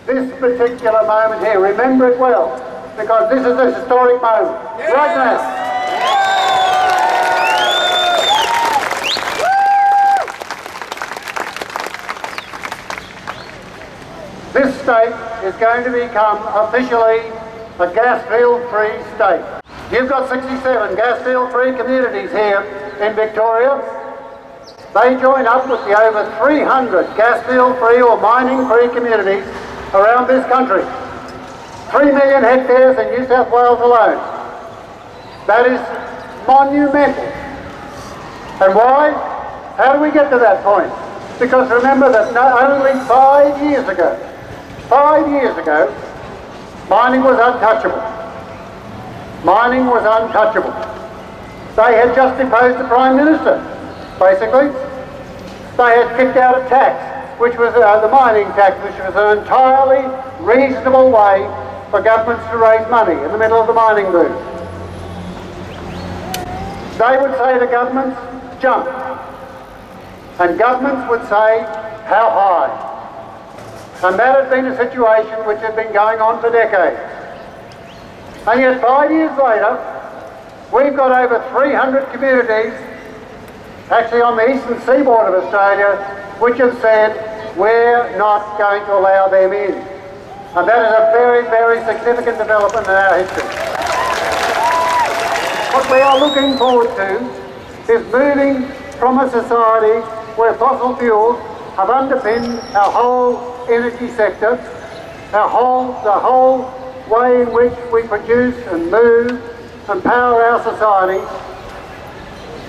this particular moment here. Remember it well, because this is a historic moment, right now. This state is going to become officially a Gasfield-free state. You've got 67 Gasfield-free communities here in Victoria. They join up with the over 300 Gasfield-free or mining-free communities around this country. 3 million hectares in New South Wales alone. That is monumental. And why? How do we get to that point? Because remember that only 5 years ago, mining was untouchable. Mining was untouchable. They had just deposed the Prime Minister, basically. They had kicked out a tax, which was the mining tax, which was an entirely reasonable way for governments to raise money in the middle of the mining boom. They would say to governments, jump. And governments would say, how high? And that had been a situation which had been going on for decades. And yet 5 years later, we've got over 300 communities, actually on the eastern seaboard of Australia, which have said, we're not going to allow them in. And that is a very, very significant development in our history. What we are looking forward to is moving from a society where fossil fuels have underpinned our whole energy sector, the whole way in which we produce and move and power our society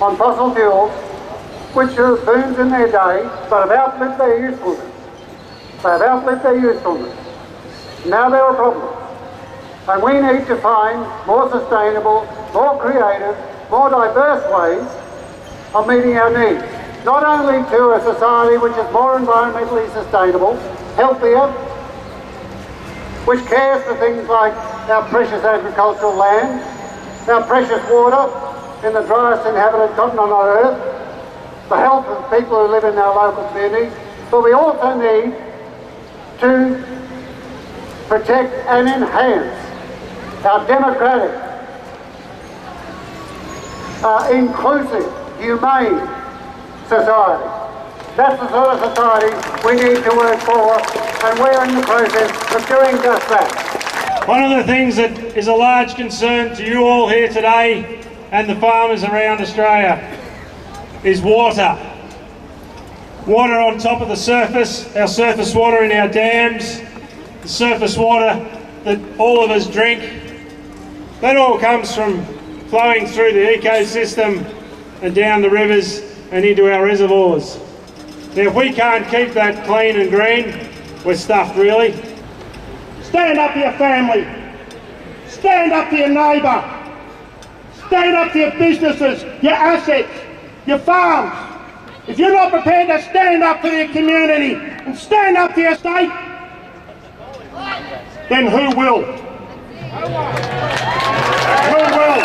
on fossil fuels, which are booms in their day, but have outlived their usefulness. They have outlived their usefulness. Now there are problems. And we need to find more sustainable, more creative, more diverse ways of meeting our needs. Not only to a society which is more environmentally sustainable, healthier, which cares for things like our precious agricultural land, our precious water in the driest inhabited continent on earth, the health of the people who live in our local communities, but we also need to protect and enhance our democratic, inclusive, humane society. That's the sort of society we need to work for, and we're in the process of doing just that. One of the things that is a large concern to you all here today and the farmers around Australia is water. Water on top of the surface, our surface water in our dams, the surface water that all of us drink. That all comes from flowing through the ecosystem and down the rivers and into our reservoirs. Now, if we can't keep that clean and green, we're stuffed, really. Stand up to your family. Stand up to your neighbour. Stand up to your businesses, your assets, your farms. If you're not prepared to stand up for your community and stand up to your state, then who will? Who will?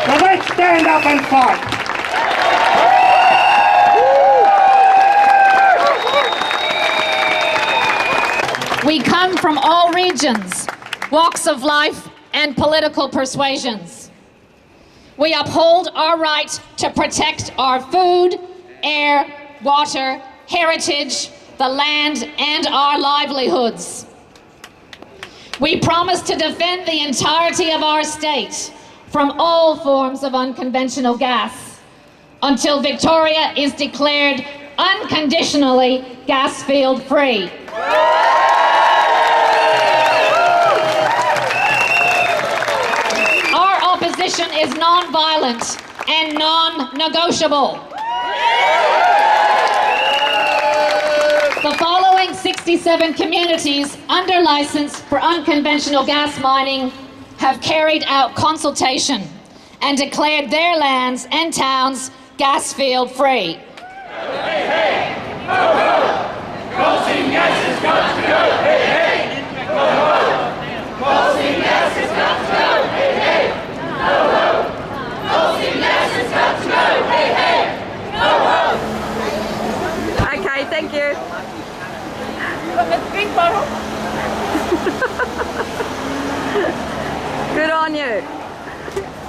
So let's stand up and fight. We come from all regions, walks of life, and political persuasions. We uphold our right to protect our food, air, water, heritage, the land, and our livelihoods. We promise to defend the entirety of our state from all forms of unconventional gas until Victoria is declared unconditionally Gasfield free. Our opposition is non-violent and non-negotiable. The following 67 communities under license for unconventional gas mining have carried out consultation and declared their lands and towns Gasfield free. Hey, hey, ho, ho, coal seam gas has got to go, hey, hey, ho, ho, coal seam gas has got to go, hey, hey, ho, ho, coal seam gas has got to go, hey, hey, ho, ho. Okay, thank you. on you.